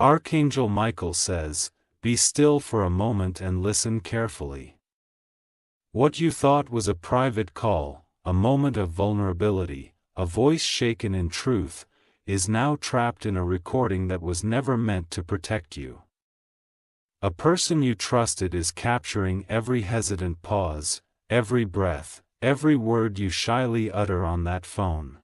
Archangel Michael says, "Be still for a moment and listen carefully." What you thought was a private call, a moment of vulnerability, a voice shaken in truth, is now trapped in a recording that was never meant to protect you. A person you trusted is capturing every hesitant pause, every breath, every word you shyly utter on that phone.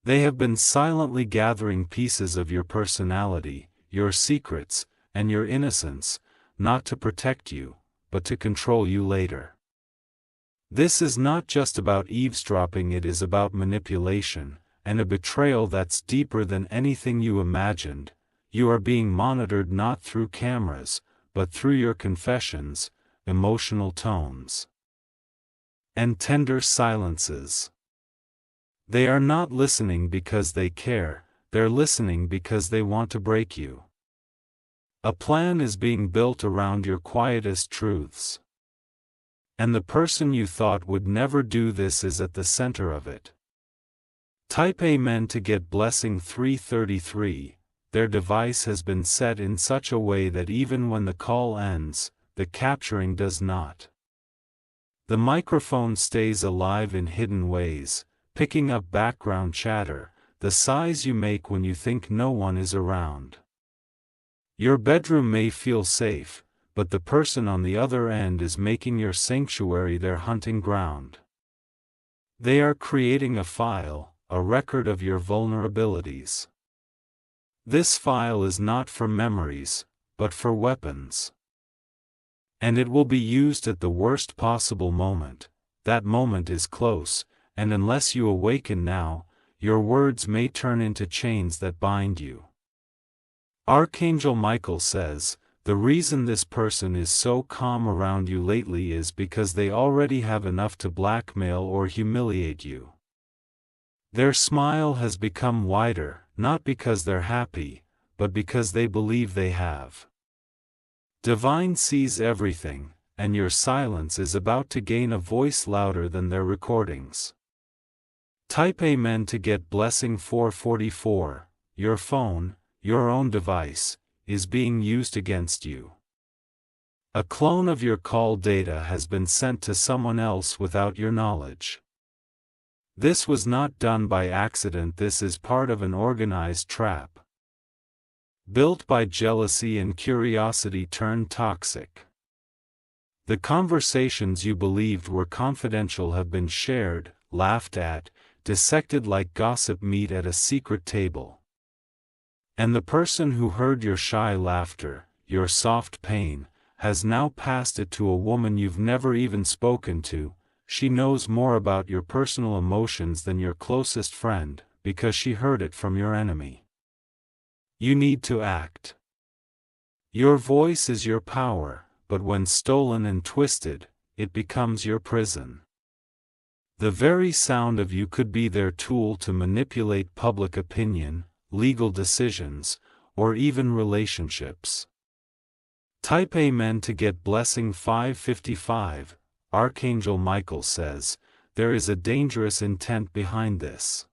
They have been silently gathering pieces of your personality, your secrets, and your innocence, not to protect you, but to control you later. This is not just about eavesdropping, it is about manipulation, and a betrayal that's deeper than anything you imagined. You are being monitored not through cameras, but through your confessions, emotional tones, and tender silences. They are not listening because they care, they're listening because they want to break you. A plan is being built around your quietest truths. And the person you thought would never do this is at the center of it. Type Amen to get blessing 333. Their device has been set in such a way that even when the call ends, the capturing does not. The microphone stays alive in hidden ways, picking up background chatter, the sighs you make when you think no one is around. Your bedroom may feel safe, but the person on the other end is making your sanctuary their hunting ground. They are creating a file, a record of your vulnerabilities. This file is not for memories, but for weapons. And it will be used at the worst possible moment. That moment is close, and unless you awaken now, your words may turn into chains that bind you. Archangel Michael says, the reason this person is so calm around you lately is because they already have enough to blackmail or humiliate you. Their smile has become wider, not because they're happy, but because they believe they have. Divine sees everything, and your silence is about to gain a voice louder than their recordings. Type Amen to get blessing 444. Your phone, your own device, is being used against you. A clone of your call data has been sent to someone else without your knowledge. This was not done by accident, this is part of an organized trap. Built by jealousy and curiosity turned toxic. The conversations you believed were confidential have been shared, laughed at, dissected like gossip meat at a secret table. And the person who heard your shy laughter, your soft pain, has now passed it to a woman you've never even spoken to. She knows more about your personal emotions than your closest friend, because she heard it from your enemy. You need to act. Your voice is your power, but when stolen and twisted, it becomes your prison. The very sound of you could be their tool to manipulate public opinion, legal decisions, or even relationships. Type Amen to get blessing 555. Archangel Michael says, there is a dangerous intent behind this.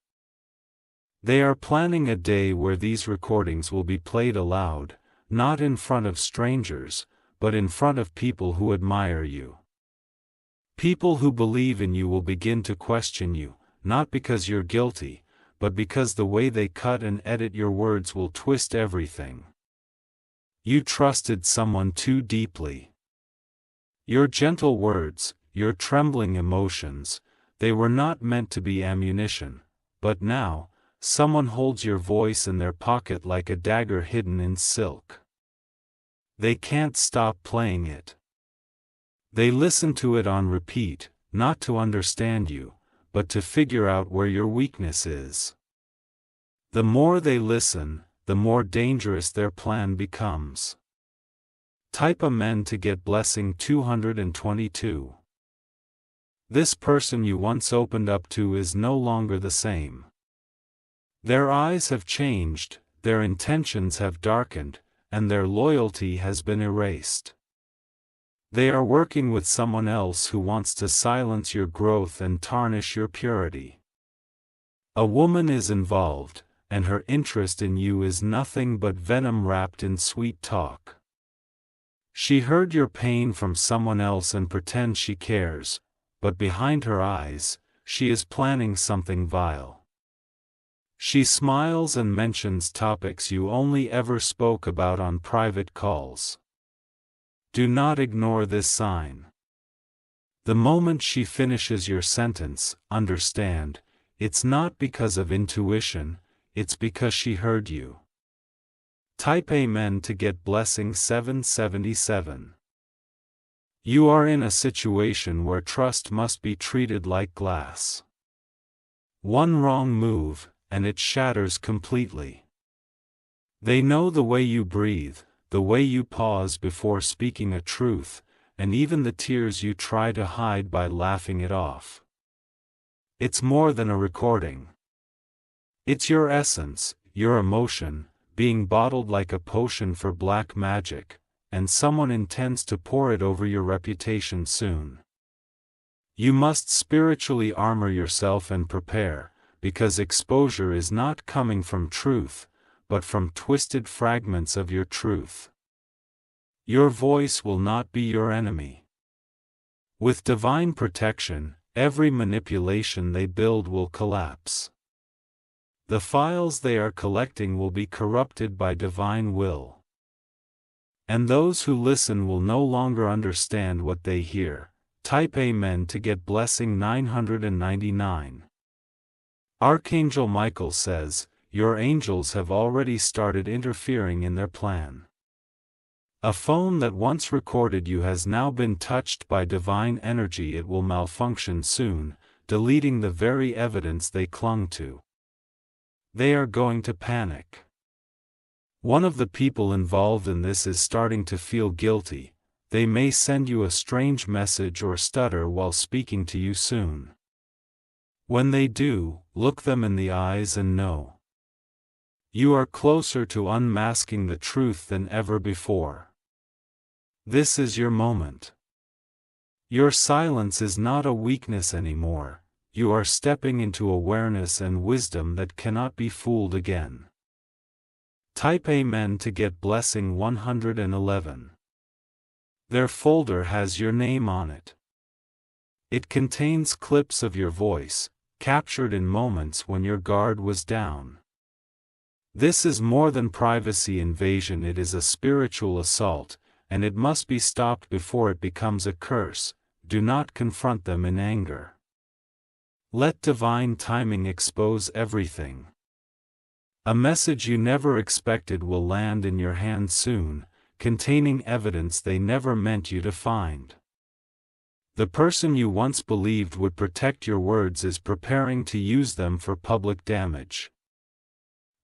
They are planning a day where these recordings will be played aloud, not in front of strangers, but in front of people who admire you. People who believe in you will begin to question you, not because you're guilty, but because the way they cut and edit your words will twist everything. You trusted someone too deeply. Your gentle words, your trembling emotions, they were not meant to be ammunition, but now, someone holds your voice in their pocket like a dagger hidden in silk. They can't stop playing it. They listen to it on repeat, not to understand you, but to figure out where your weakness is. The more they listen, the more dangerous their plan becomes. Type Amen to get blessing 222. This person you once opened up to is no longer the same. Their eyes have changed, their intentions have darkened, and their loyalty has been erased. They are working with someone else who wants to silence your growth and tarnish your purity. A woman is involved, and her interest in you is nothing but venom wrapped in sweet talk. She heard your pain from someone else and pretends she cares, but behind her eyes, she is planning something vile. She smiles and mentions topics you only ever spoke about on private calls. Do not ignore this sign. The moment she finishes your sentence, understand, it's not because of intuition, it's because she heard you. Type Amen to get blessing 777. You are in a situation where trust must be treated like glass. One wrong move, and it shatters completely. They know the way you breathe, the way you pause before speaking a truth, and even the tears you try to hide by laughing it off. It's more than a recording. It's your essence, your emotion, being bottled like a potion for black magic, and someone intends to pour it over your reputation soon. You must spiritually armor yourself and prepare, because exposure is not coming from truth, but from twisted fragments of your truth. Your voice will not be your enemy. With divine protection, every manipulation they build will collapse. The files they are collecting will be corrupted by divine will. And those who listen will no longer understand what they hear. Type Amen to get blessing 999. Archangel Michael says, your angels have already started interfering in their plan. A phone that once recorded you has now been touched by divine energy. It will malfunction soon, deleting the very evidence they clung to. They are going to panic. One of the people involved in this is starting to feel guilty. They may send you a strange message or stutter while speaking to you soon. When they do, look them in the eyes and know. You are closer to unmasking the truth than ever before. This is your moment. Your silence is not a weakness anymore. You are stepping into awareness and wisdom that cannot be fooled again. Type Amen to get blessing 111. Their folder has your name on it. It contains clips of your voice, captured in moments when your guard was down. This is more than privacy invasion. It is a spiritual assault, and it must be stopped before it becomes a curse. Do not confront them in anger. Let divine timing expose everything. A message you never expected will land in your hand soon, containing evidence they never meant you to find. The person you once believed would protect your words is preparing to use them for public damage.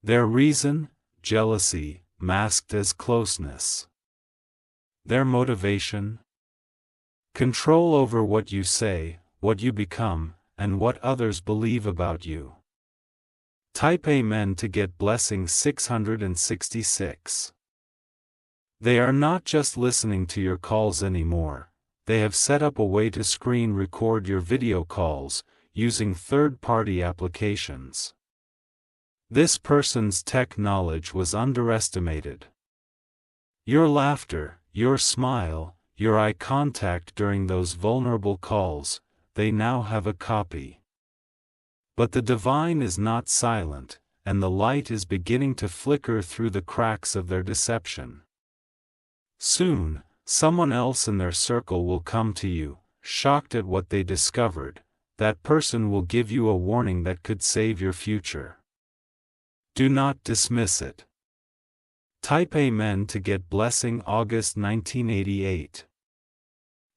Their reason? Jealousy, masked as closeness. Their motivation? Control over what you say, what you become, and what others believe about you. Type Amen to get blessing 666. They are not just listening to your calls anymore. They have set up a way to screen record your video calls, using third-party applications. This person's tech knowledge was underestimated. Your laughter, your smile, your eye contact during those vulnerable calls, they now have a copy. But the divine is not silent, and the light is beginning to flicker through the cracks of their deception. Soon, someone else in their circle will come to you, shocked at what they discovered. That person will give you a warning that could save your future. Do not dismiss it. Type Amen to get blessing August 1988.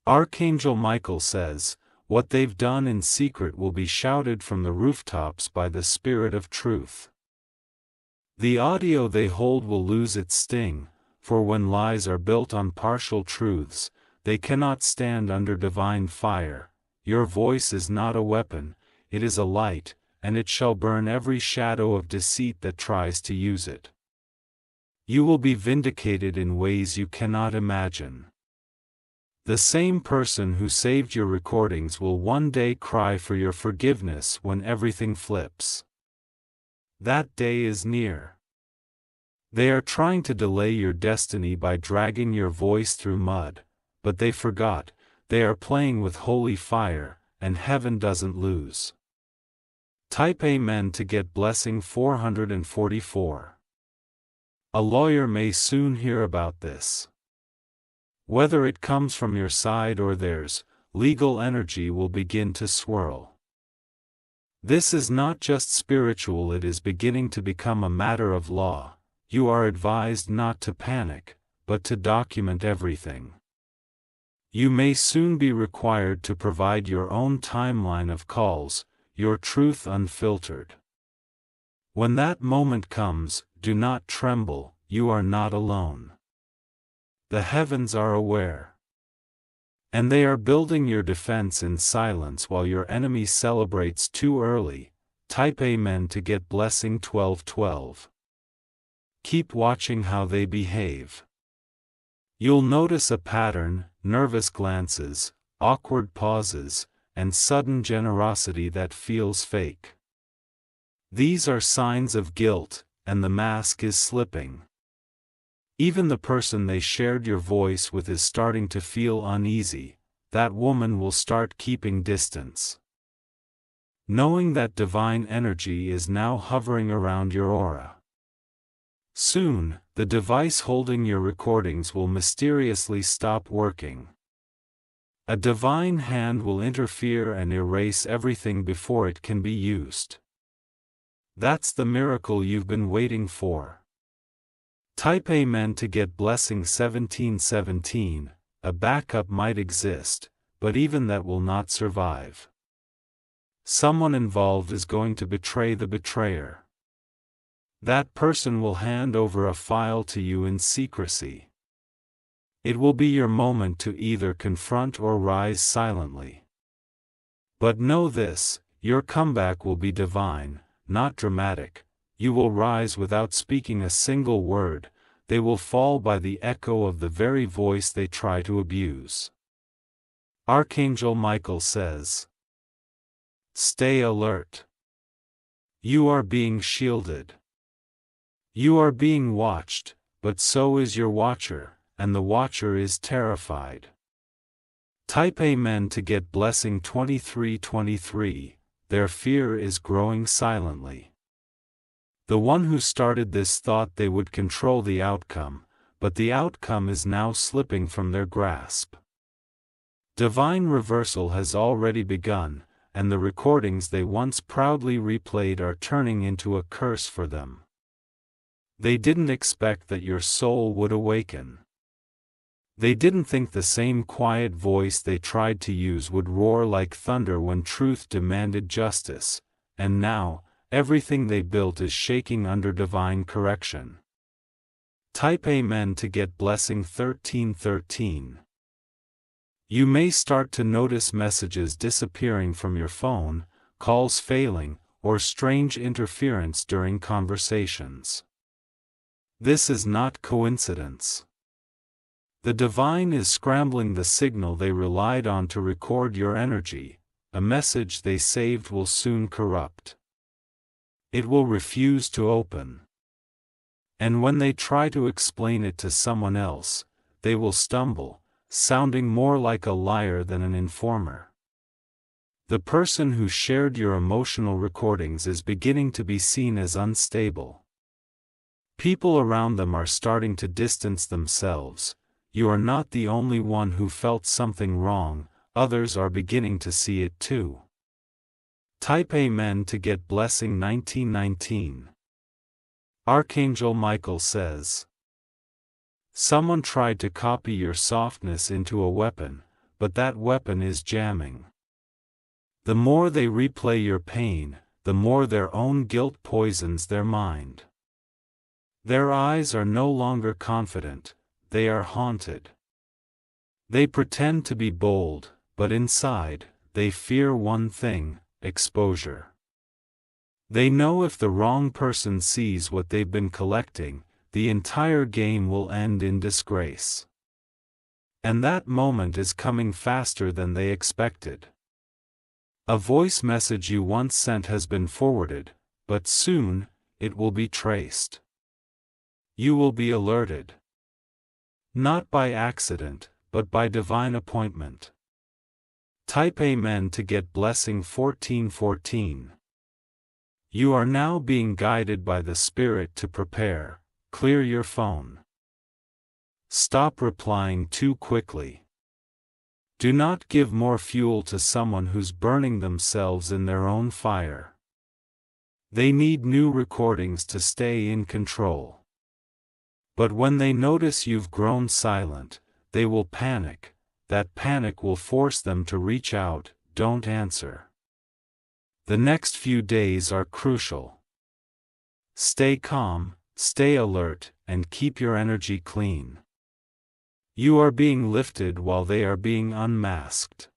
Archangel Michael says, what they've done in secret will be shouted from the rooftops by the Spirit of Truth. The audio they hold will lose its sting, for when lies are built on partial truths, they cannot stand under divine fire. Your voice is not a weapon, it is a light, and it shall burn every shadow of deceit that tries to use it. You will be vindicated in ways you cannot imagine. The same person who saved your recordings will one day cry for your forgiveness when everything flips. That day is near. They are trying to delay your destiny by dragging your voice through mud, but they forgot, they are playing with holy fire, and heaven doesn't lose. Type Amen to get blessing 444. A lawyer may soon hear about this. Whether it comes from your side or theirs, legal energy will begin to swirl. This is not just spiritual, it is beginning to become a matter of law. You are advised not to panic, but to document everything. You may soon be required to provide your own timeline of calls, your truth unfiltered. When that moment comes, do not tremble, you are not alone. The heavens are aware. And they are building your defense in silence while your enemy celebrates too early. Type Amen to get blessing 1212. Keep watching how they behave. You'll notice a pattern: nervous glances, awkward pauses, and sudden generosity that feels fake. These are signs of guilt, and the mask is slipping. Even the person they shared your voice with is starting to feel uneasy. That woman will start keeping distance. Knowing that divine energy is now hovering around your aura. Soon, the device holding your recordings will mysteriously stop working. A divine hand will interfere and erase everything before it can be used. That's the miracle you've been waiting for. Type Amen to get blessing 1717. A backup might exist, but even that will not survive. Someone involved is going to betray the betrayer. That person will hand over a file to you in secrecy. It will be your moment to either confront or rise silently. But know this, your comeback will be divine, not dramatic. You will rise without speaking a single word. They will fall by the echo of the very voice they try to abuse. Archangel Michael says, stay alert. You are being shielded. You are being watched, but so is your watcher, and the watcher is terrified. Type Amen to get blessing 2323. Their fear is growing silently. The one who started this thought they would control the outcome, but the outcome is now slipping from their grasp. Divine reversal has already begun, and the recordings they once proudly replayed are turning into a curse for them. They didn't expect that your soul would awaken. They didn't think the same quiet voice they tried to use would roar like thunder when truth demanded justice, and now, everything they built is shaking under divine correction. Type Amen to get blessing 1313. You may start to notice messages disappearing from your phone, calls failing, or strange interference during conversations. This is not coincidence. The divine is scrambling the signal they relied on to record your energy. A message they saved will soon corrupt. It will refuse to open. And when they try to explain it to someone else, they will stumble, sounding more like a liar than an informer. The person who shared your emotional recordings is beginning to be seen as unstable. People around them are starting to distance themselves. You are not the only one who felt something wrong, others are beginning to see it too. Type Amen to get blessing 1919. Archangel Michael says, someone tried to copy your softness into a weapon, but that weapon is jamming. The more they replay your pain, the more their own guilt poisons their mind. Their eyes are no longer confident, they are haunted. They pretend to be bold, but inside, they fear one thing: exposure. They know if the wrong person sees what they've been collecting, the entire game will end in disgrace. And that moment is coming faster than they expected. A voice message you once sent has been forwarded, but soon, it will be traced. You will be alerted. Not by accident, but by divine appointment. Type Amen to get blessing 1414. You are now being guided by the Spirit to prepare. Clear your phone. Stop replying too quickly. Do not give more fuel to someone who's burning themselves in their own fire. They need new recordings to stay in control. But when they notice you've grown silent, they will panic. That panic will force them to reach out. Don't answer. The next few days are crucial. Stay calm, stay alert, and keep your energy clean. You are being lifted while they are being unmasked.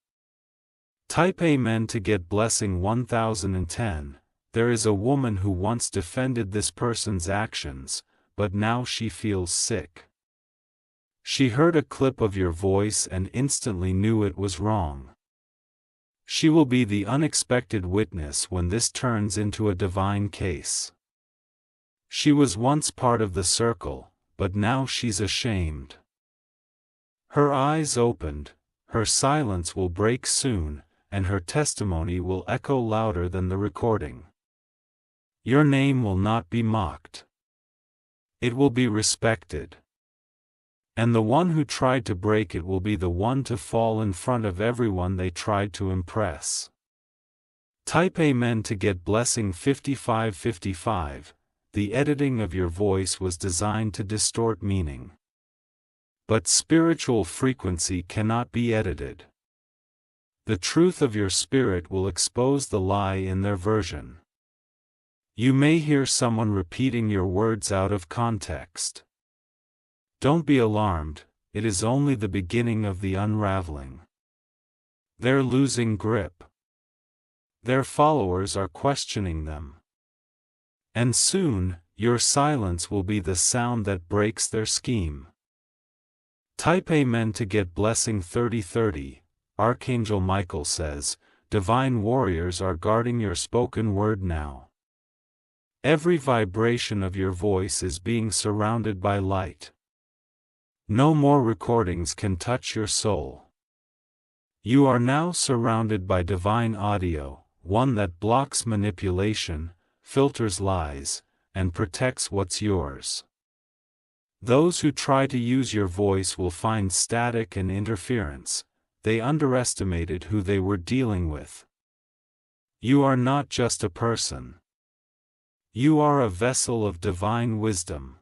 Type Amen to get blessing 1010. There is a woman who once defended this person's actions, but now she feels sick. She heard a clip of your voice and instantly knew it was wrong. She will be the unexpected witness when this turns into a divine case. She was once part of the circle, but now she's ashamed. Her eyes opened, her silence will break soon, and her testimony will echo louder than the recording. Your name will not be mocked. It will be respected. And the one who tried to break it will be the one to fall in front of everyone they tried to impress. Type Amen to get blessing 5555. The editing of your voice was designed to distort meaning. But spiritual frequency cannot be edited. The truth of your spirit will expose the lie in their version. You may hear someone repeating your words out of context. Don't be alarmed, it is only the beginning of the unraveling. They're losing grip. Their followers are questioning them. And soon, your silence will be the sound that breaks their scheme. Type Amen to get blessing 3030. Archangel Michael says, divine warriors are guarding your spoken word now. Every vibration of your voice is being surrounded by light. No more recordings can touch your soul. You are now surrounded by divine audio, one that blocks manipulation, filters lies, and protects what's yours. Those who try to use your voice will find static and interference. They underestimated who they were dealing with. You are not just a person. You are a vessel of divine wisdom.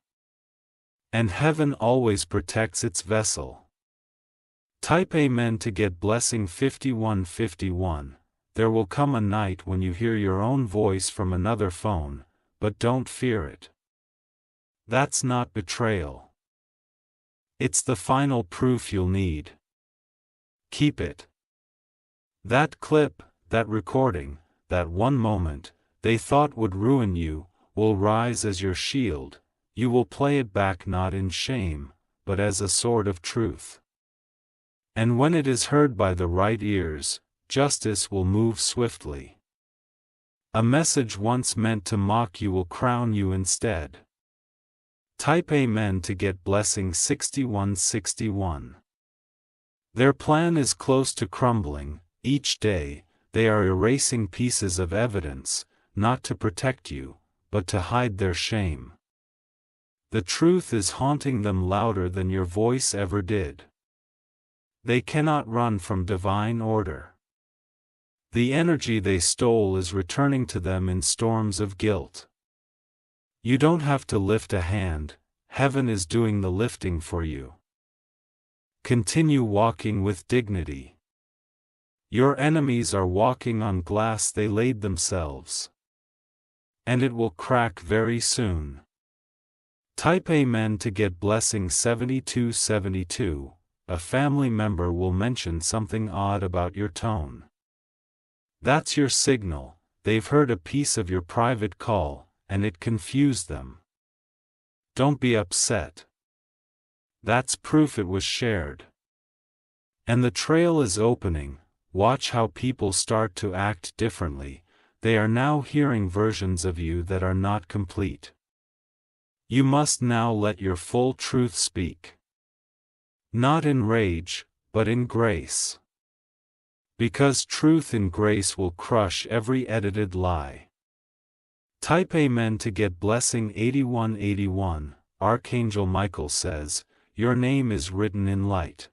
And heaven always protects its vessel. Type Amen to get blessing 5151. There will come a night when you hear your own voice from another phone, but don't fear it. That's not betrayal. It's the final proof you'll need. Keep it. That clip, that recording, that one moment they thought would ruin you, will rise as your shield. You will play it back not in shame, but as a sword of truth. And when it is heard by the right ears, justice will move swiftly. A message once meant to mock you will crown you instead. Type Amen to get blessing 6161. Their plan is close to crumbling. Each day, they are erasing pieces of evidence, not to protect you, but to hide their shame. The truth is haunting them louder than your voice ever did. They cannot run from divine order. The energy they stole is returning to them in storms of guilt. You don't have to lift a hand, heaven is doing the lifting for you. Continue walking with dignity. Your enemies are walking on glass they laid themselves. And it will crack very soon. Type Amen to get blessing 7272. A family member will mention something odd about your tone. That's your signal. They've heard a piece of your private call, and it confused them. Don't be upset. That's proof it was shared. And the trail is opening. Watch how people start to act differently. they are now hearing versions of you that are not complete. You must now let your full truth speak. Not in rage, but in grace. Because truth in grace will crush every edited lie. Type Amen to get blessing 8181. Archangel Michael says, your name is written in light.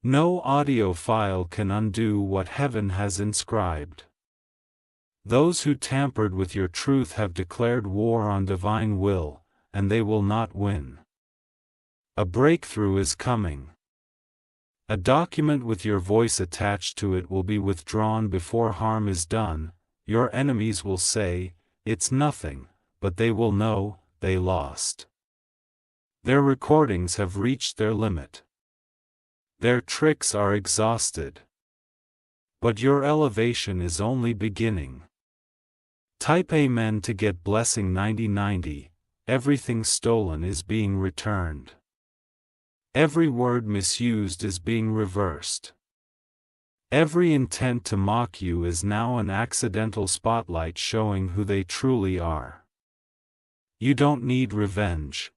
No audio file can undo what heaven has inscribed. Those who tampered with your truth have declared war on divine will, and they will not win. A breakthrough is coming. A document with your voice attached to it will be withdrawn before harm is done. Your enemies will say, it's nothing, but they will know, they lost. Their recordings have reached their limit. Their tricks are exhausted. But your elevation is only beginning. Type Amen to get blessing 9090. Everything stolen is being returned. Every word misused is being reversed. Every intent to mock you is now an accidental spotlight showing who they truly are. You don't need revenge.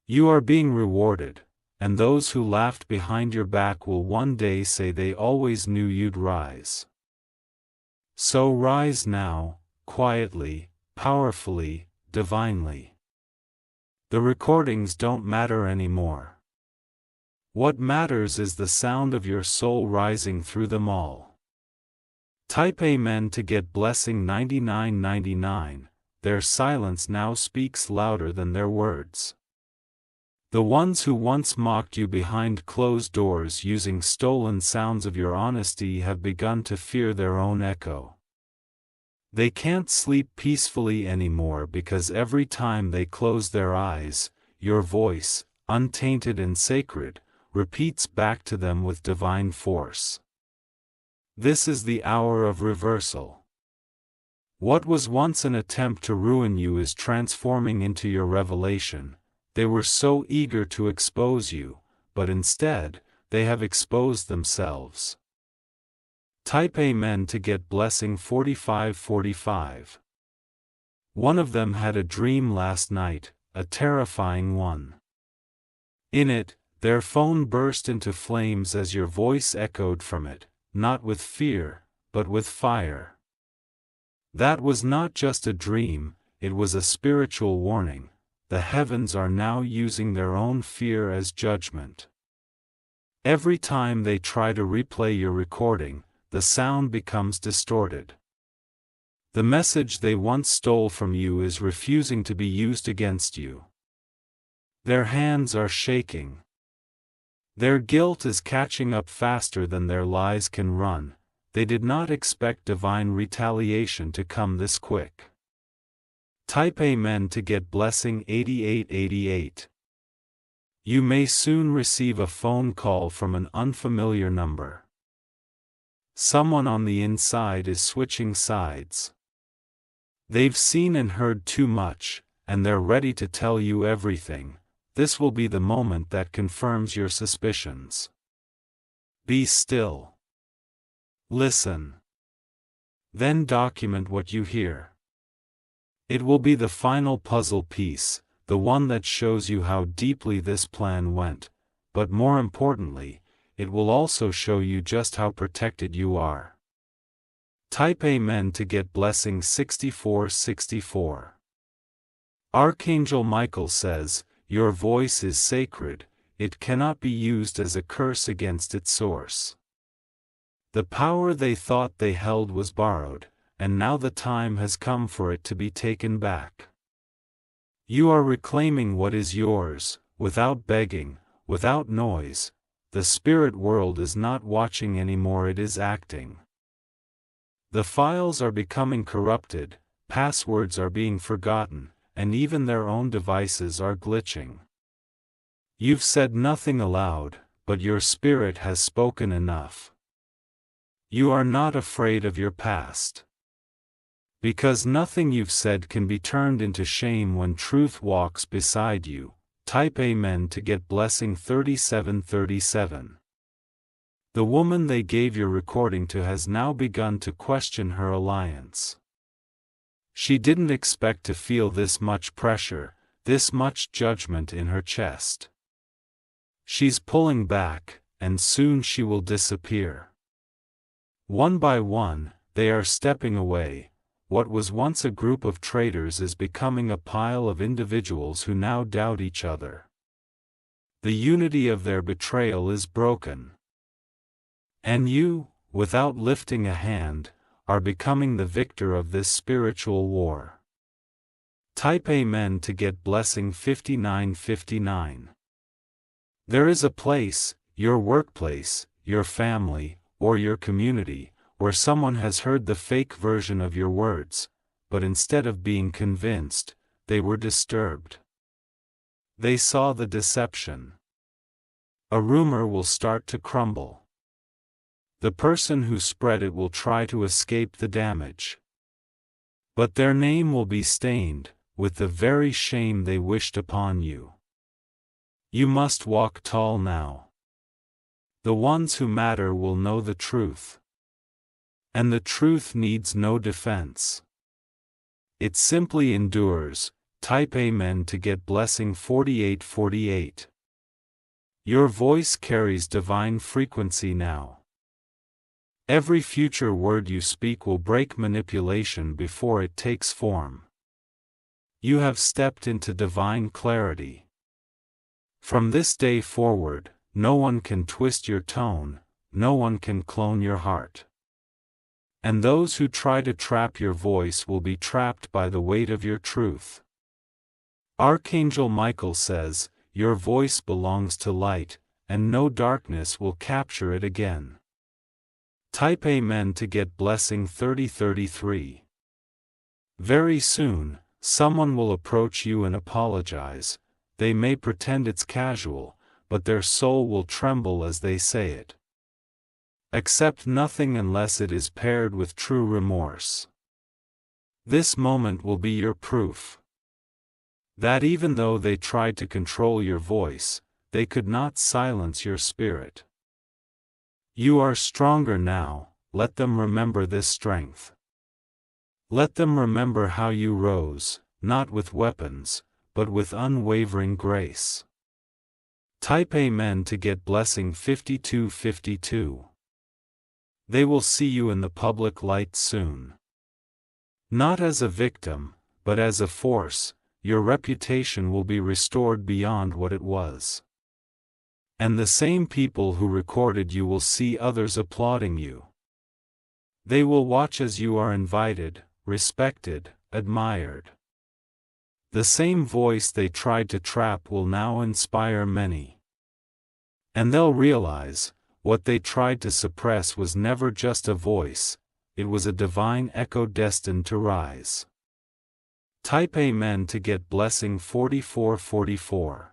You are being rewarded, and those who laughed behind your back will one day say they always knew you'd rise. So rise now, quietly, powerfully, divinely. The recordings don't matter anymore. What matters is the sound of your soul rising through them all. Type Amen to get blessing 9999. Their silence now speaks louder than their words. The ones who once mocked you behind closed doors using stolen sounds of your honesty have begun to fear their own echo. They can't sleep peacefully anymore because every time they close their eyes, your voice, untainted and sacred, repeats back to them with divine force. This is the hour of reversal. What was once an attempt to ruin you is transforming into your revelation. They were so eager to expose you, but instead, they have exposed themselves. Type Amen to get blessing 4545. One of them had a dream last night, a terrifying one. In it, their phone burst into flames as your voice echoed from it, not with fear, but with fire. That was not just a dream, it was a spiritual warning. The heavens are now using their own fear as judgment. Every time they try to replay your recording, the sound becomes distorted. The message they once stole from you is refusing to be used against you. Their hands are shaking. Their guilt is catching up faster than their lies can run. They did not expect divine retaliation to come this quick. Type Amen to get blessing 8888. You may soon receive a phone call from an unfamiliar number. Someone on the inside is switching sides. They've seen and heard too much, and they're ready to tell you everything. This will be the moment that confirms your suspicions. Be still. Listen. Then document what you hear. It will be the final puzzle piece, the one that shows you how deeply this plan went, but more importantly, it will also show you just how protected you are. Type Amen to get blessing 6464. Archangel Michael says, your voice is sacred, it cannot be used as a curse against its source. The power they thought they held was borrowed, and now the time has come for it to be taken back. You are reclaiming what is yours, without begging, without noise. The spirit world is not watching anymore, it is acting. The files are becoming corrupted, passwords are being forgotten, and even their own devices are glitching. You've said nothing aloud, but your spirit has spoken enough. You are not afraid of your past. Because nothing you've said can be turned into shame when truth walks beside you. Type Amen to get blessing 3737. The woman they gave your recording to has now begun to question her alliance. She didn't expect to feel this much pressure, this much judgment in her chest. She's pulling back, and soon she will disappear. One by one, they are stepping away. What was once a group of traitors is becoming a pile of individuals who now doubt each other. The unity of their betrayal is broken. And you, without lifting a hand, are becoming the victor of this spiritual war. Type Amen to get blessing 5959. There is a place, your workplace, your family, or your community, where someone has heard the fake version of your words, but instead of being convinced, they were disturbed. They saw the deception. A rumor will start to crumble. The person who spread it will try to escape the damage. But their name will be stained with the very shame they wished upon you. You must walk tall now. The ones who matter will know the truth. And the truth needs no defense. It simply endures. Type Amen to get blessing 4848. Your voice carries divine frequency now. Every future word you speak will break manipulation before it takes form. You have stepped into divine clarity. From this day forward, no one can twist your tone, no one can clone your heart. And those who try to trap your voice will be trapped by the weight of your truth. Archangel Michael says, your voice belongs to light, and no darkness will capture it again. Type Amen to get blessing 3033. Very soon, someone will approach you and apologize. They may pretend it's casual, but their soul will tremble as they say it. Accept nothing unless it is paired with true remorse. This moment will be your proof that even though they tried to control your voice, they could not silence your spirit. You are stronger now. Let them remember this strength. Let them remember how you rose, not with weapons, but with unwavering grace. Type Amen to get blessing 5252. They will see you in the public light soon. Not as a victim, but as a force. Your reputation will be restored beyond what it was. And the same people who recorded you will see others applauding you. They will watch as you are invited, respected, admired. The same voice they tried to trap will now inspire many. And they'll realize, what they tried to suppress was never just a voice, it was a divine echo destined to rise. Type Amen to get blessing 4444.